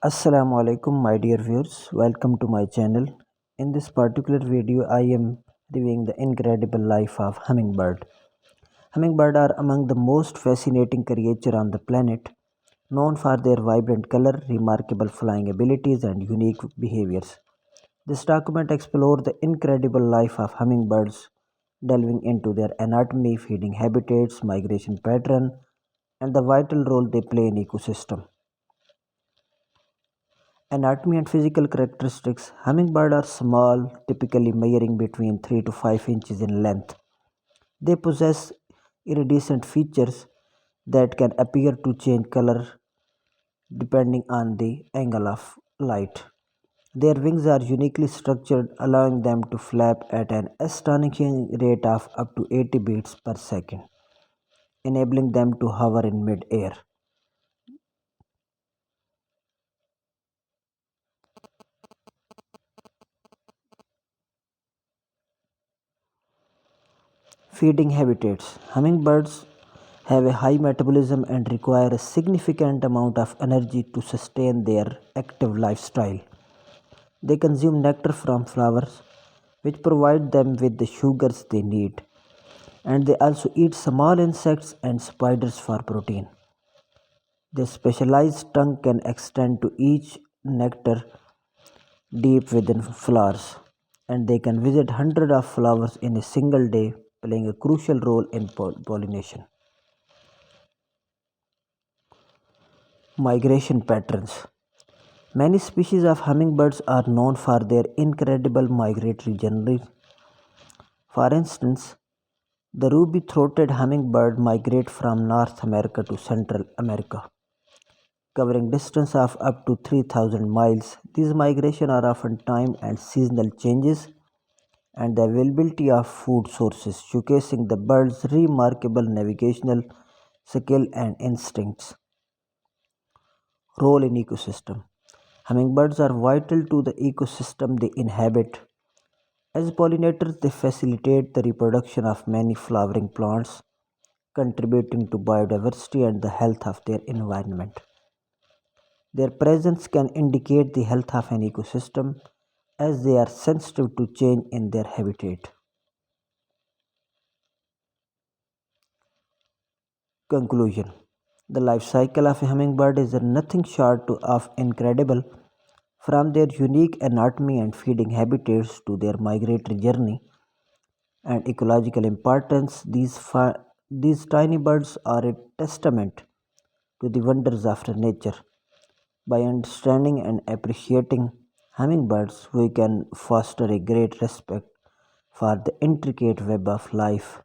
Assalamu alaikum my dear viewers, welcome to my channel. In this particular video I am reviewing the incredible life of hummingbird. Hummingbird are among the most fascinating creatures on the planet, known for their vibrant color, remarkable flying abilities and unique behaviors. This document explores the incredible life of hummingbirds, delving into their anatomy, feeding habitats, migration pattern and the vital role they play in ecosystem. Anatomy and physical characteristics. Hummingbirds are small, typically measuring between 3 to 5 inches in length. They possess iridescent features that can appear to change color depending on the angle of light. Their wings are uniquely structured, allowing them to flap at an astonishing rate of up to 80 beats per second, enabling them to hover in mid-air. Feeding habitats. Hummingbirds have a high metabolism and require a significant amount of energy to sustain their active lifestyle. They consume nectar from flowers, which provide them with the sugars they need, and they also eat small insects and spiders for protein. Their specialized tongue can extend to each nectar deep within flowers, and they can visit hundreds of flowers in a single day, playing a crucial role in pollination. Migration patterns. Many species of hummingbirds are known for their incredible migratory journeys. For instance, the ruby-throated hummingbird migrate from North America to Central America, covering distance of up to 3,000 miles. These migrations are often time and seasonal changes and the availability of food sources, showcasing the bird's remarkable navigational skill and instincts. Role in ecosystem. Hummingbirds are vital to the ecosystem they inhabit. As pollinators, they facilitate the reproduction of many flowering plants, contributing to biodiversity and the health of their environment. Their presence can indicate the health of an ecosystem as they are sensitive to change in their habitat. Conclusion. The life cycle of a hummingbird is nothing short of incredible. From their unique anatomy and feeding habitats to their migratory journey and ecological importance, these tiny birds are a testament to the wonders of nature. By understanding and appreciating hummingbirds, we can foster a great respect for the intricate web of life